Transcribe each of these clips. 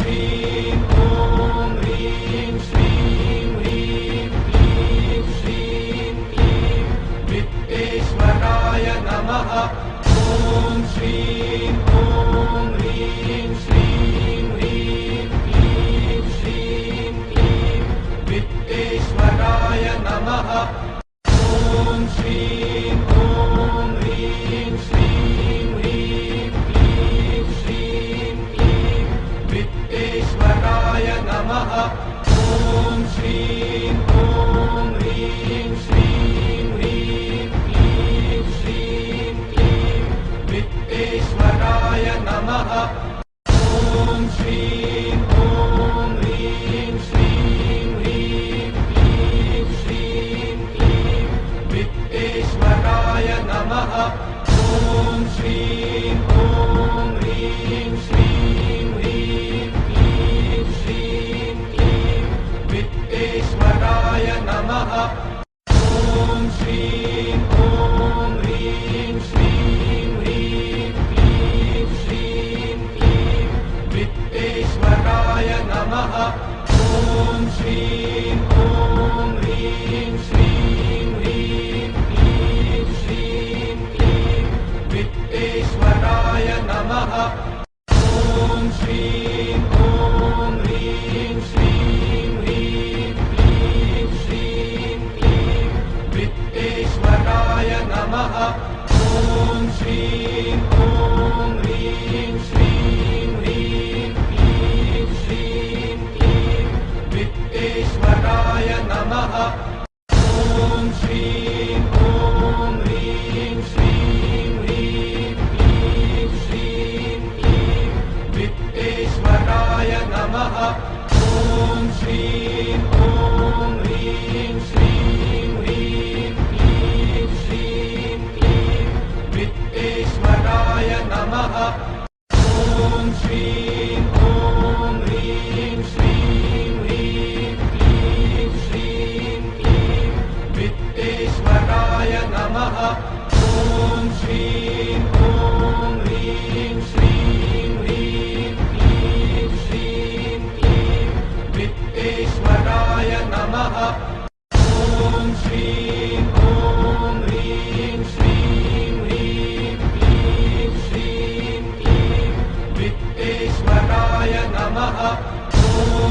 श्रीं ॐ ह्रीं श्रीं ह्रीं क्लीं श्रीं क्लीं वित्तेश्वराय नमः। ॐ श्रीं ॐ ह्रीं श्रीं ह्रीं क्लीं श्रीं क्लीं वित्तेश्वराय नमः। ॐ श्रीं ॐ ह्रीं श्रीं ह्रीं क्लीं श्रीं क्लीं वित्तेश्वराय नमः। ॐ श्रीं ॐ ह्रीं श्रीं ह्रीं क्लीं श्रीं क्लीं वित्तेश्वराय नमः। ॐ श्रीं ॐ ह्रीं श्रीं ह्रीं क्लीं श्रीं क्लीं वित्तेश्वराय नमः। ॐ श्रीं ॐ ह्रीं श्रीं ह्रीं क्लीं श्रीं क्लीं वित्तेश्वराय नमः। ॐ श्रीं ॐ ह्रीं श्रीं ह्रीं क्लीं श्रीं क्लीं वित्तेश्वराय नमः। ॐ श्रीं ॐ ह्रीं श्रीं ह्रीं क्लीं श्रीं क्लीं वित्तेश्वराय नमः। ॐ श्रीं ॐ ह्रीं श्रीं ह्रीं क्लीं श्रीं क्लीं वित्तेश्वराय नमः। ॐ श्रीं ॐ ह्रीं श्रीं ह्रीं क्लीं श्रीं क्लीं वित्तेश्वराय नमः। ॐ श्रीं ॐ ह्रीं श्रीं ह्रीं क्लीं श्रीं क्लीं वित्तेश्वराय नमः। ॐ श्रीं ॐ ह्रीं श्रीं ह्रीं क्लीं श्रीं क्लीं वित्तेश्वराय नमः। ॐ श्रीं ॐ ह्रीं श्रीं ह्रीं क्लीं श्रीं क्लीं वित्तेश्वराय नमः। ॐ श्रीं ॐ ह्रीं श्रीं ह्रीं क्लीं श्रीं क्लीं वित्तेश्वराय नमः। ॐ श्रीं ॐ ह्रीं श्रीं ह्रीं क्लीं श्रीं क्लीं वित्तेश्वराय नमः।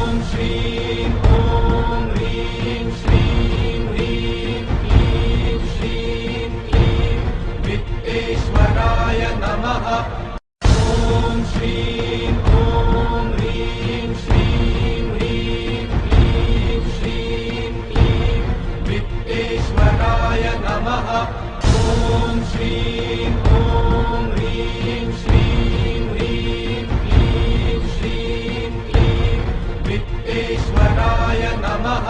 ॐ श्रीं ॐ ह्रीं श्रीं ह्रीं क्लीं श्रीं क्लीं वित्तेश्वराय नमः। ॐ श्रीं ॐ ह्रीं श्रीं ह्रीं क्लीं श्रीं क्लीं वित्तेश्वराय नमः। ॐ श्रीं ॐ ह्रीं श्रीं ह्रीं क्लीं श्रीं क्लीं वित्तेश्वराय नमः।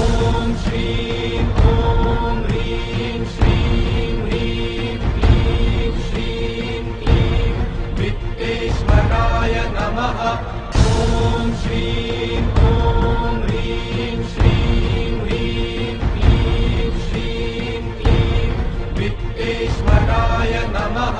ॐ श्रीं ॐ ह्रीं श्रीं ह्रीं क्लीं श्रीं क्लीं वित्तेश्वराय नमः। ॐ श्रीं ॐ ह्रीं श्रीं ह्रीं क्लीं श्रीं क्लीं वित्तेश्वराय नमः।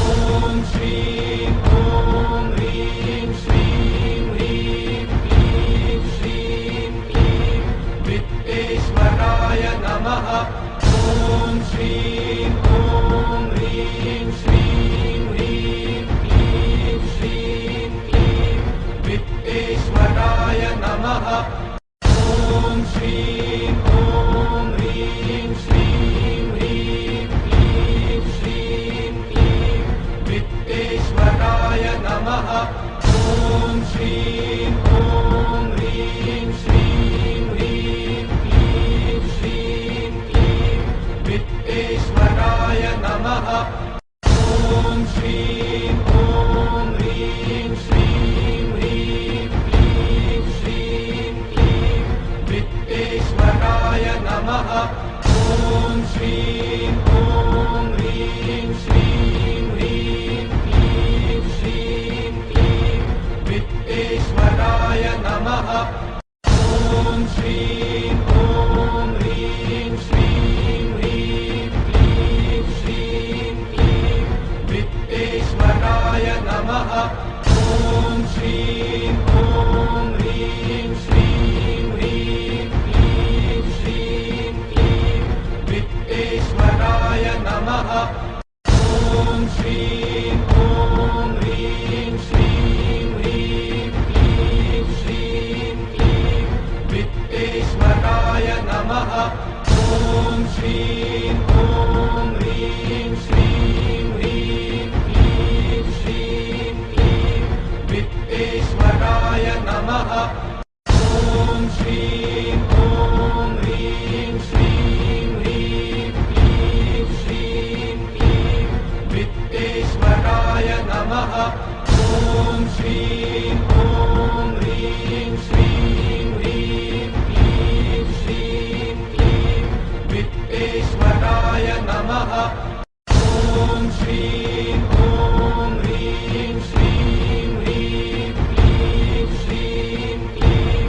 ॐ श्रीं ॐ ह्रीं श्रीं ह्रीं क्लीं श्रीं क्लीं वित्तेश्वराय नमः। ॐ श्रीं ॐ ह्रीं श्रीं ह्रीं क्लीं श्रीं क्लीं वित्तेश्वराय नमः। ॐ श्रीं ॐ ह्रीं श्रीं ह्रीं क्लीं श्रीं क्लीं वित्तेश्वराय नमः। ॐ श्रीं ॐ ह्रीं श्रीं ह्रीं क्लीं श्रीं क्लीं वित्तेश्वराय नमः। ॐ श्रीं ॐ ह्रीं श्रीं ह्रीं क्लीं श्रीं क्लीं वित्तेश्वराय नमः। ॐ श्रीं ॐ ह्रीं श्रीं ह्रीं क्लीं श्रीं क्लीं वित्तेश्वराय नमः। ॐ श्रीं ॐ ह्रीं श्रीं ह्रीं क्लीं श्रीं क्लीं वित्तेश्वराय नमः। ॐ श्रीं ॐ ह्रीं श्रीं ह्रीं क्लीं श्रीं क्लीं वित्तेश्वराय नमः। ॐ श्रीं ॐ ह्रीं श्रीं ह्रीं क्लीं श्रीं क्लीं वित्तेश्वराय नमः। ॐ श्रीं ॐ ह्रीं श्रीं ह्रीं क्लीं श्रीं क्लीं वित्तेश्वराय नमः। ॐ श्रीं ॐ ह्रीं श्रीं ह्रीं क्लीं श्रीं क्लीं वित्तेश्वराय नमः। ॐ श्रीं ॐ ह्रीं श्रीं ह्रीं क्लीं श्रीं क्लीं वित्तेश्वराय नमः। ॐ श्रीं ॐ ह्रीं श्रीं ह्रीं क्लीं श्रीं क्लीं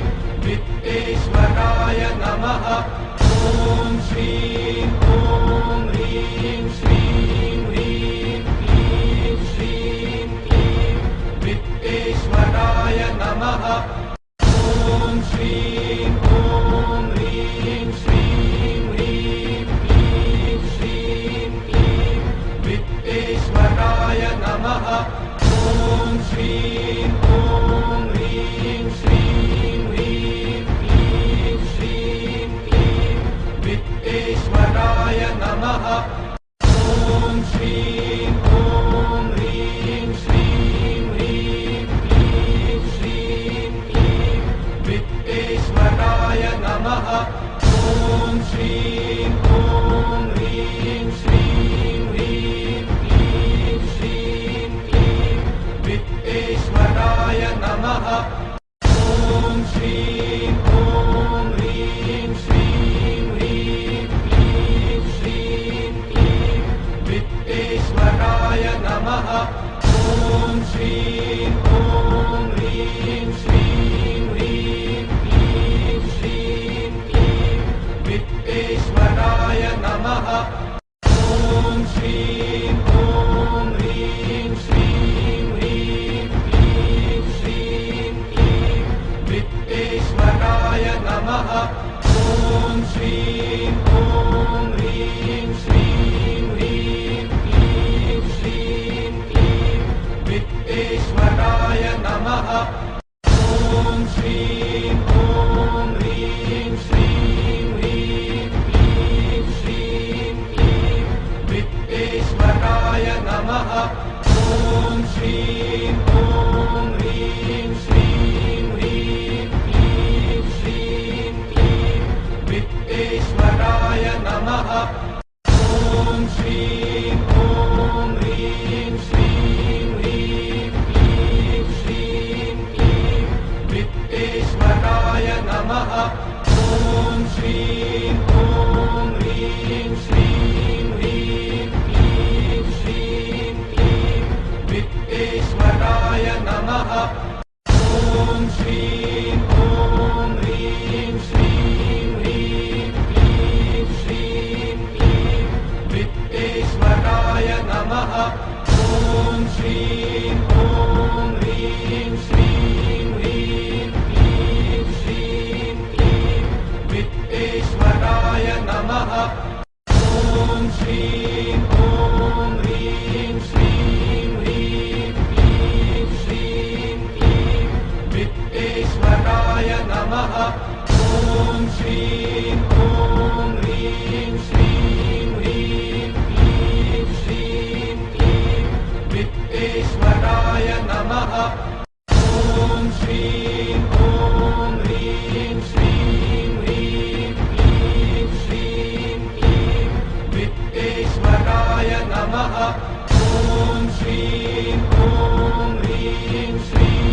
वित्तेश्वराय नमः। ॐ श्रीं ॐ ह्रीं श्रीं ह्रीं क्लीं श्रीं क्लीं वित्तेश्वराय नमः। ॐ श्रीं ॐ ह्रीं श्रीं ह्रीं क्लीं श्रीं क्लीं वित्तेश्वराय नमः। ॐ श्रीं ॐ ह्रीं श्रीं ह्रीं क्लीं श्रीं क्लीं वित्तेश्वराय नमः। ॐ श्रीं ॐ ह्रीं श्रीं ह्रीं क्लीं श्रीं क्लीं वित्तेश्वराय नमः। ॐ श्रीं ॐ ह्रीं श्रीं ह्रीं क्लीं श्रीं क्लीं वित्तेश्वराय नमः। ॐ श्रीं ॐ ह्रीं श्रीं ह्रीं क्लीं श्रीं क्लीं वित्तेश्वराय नमः। ॐ श्रीं ॐ ह्रीं श्रीं ह्रीं क्लीं श्रीं क्लीं वित्तेश्वराय नमः। ॐ श्रीं ॐ ह्रीं श्रीं ह्रीं क्लीं श्रीं क्लीं वित्तेश्वराय नमः। ॐ श्रीं ॐ ह्रीं श्रीं ह्रीं क्लीं श्रीं क्लीं वित्तेश्वराय नमः। ॐ श्रीं ॐ ह्रीं श्रीं ह्रीं क्लीं श्रीं क्लीं वित्तेश्वराय नमः। ॐ श्रीं ॐ ह्रीं श्रीं ह्रीं क्लीं श्रीं क्लीं वित्तेश्वराय नमः। ॐ श्रीं ॐ ह्रीं श्रीं ह्रीं क्लीं श्रीं क्लीं वित्तेश्वराय नमः। ॐ श्रीं ॐ ह्रीं श्रीं ह्रीं क्लीं श्रीं क्लीं वित्तेश्वराय नमः। ॐ श्रीं ॐ ह्रीं श्रीं ह्रीं क्लीं श्रीं क्लीं वित्तेश्वराय नमः। ॐ श्रीं ॐ ह्रीं श्रीं ह्रीं क्लीं श्रीं क्लीं वित्तेश्वराय नमः। ॐ श्रीं ॐ ह्रीं श्रीं ह्रीं क्लीं श्रीं क्लीं वित्तेश्वराय नमः। ॐ श्रीं ॐ ह्रीं श्रीं ह्रीं क्लीं श्रीं क्लीं वित्तेश्वराय नमः। ॐ श्रीं ॐ ह्रीं श्रीं ह्रीं क्लीं श्रीं क्लीं वित्तेश्वराय नमः। ॐ श्रीं ॐ ह्रीं श्रीं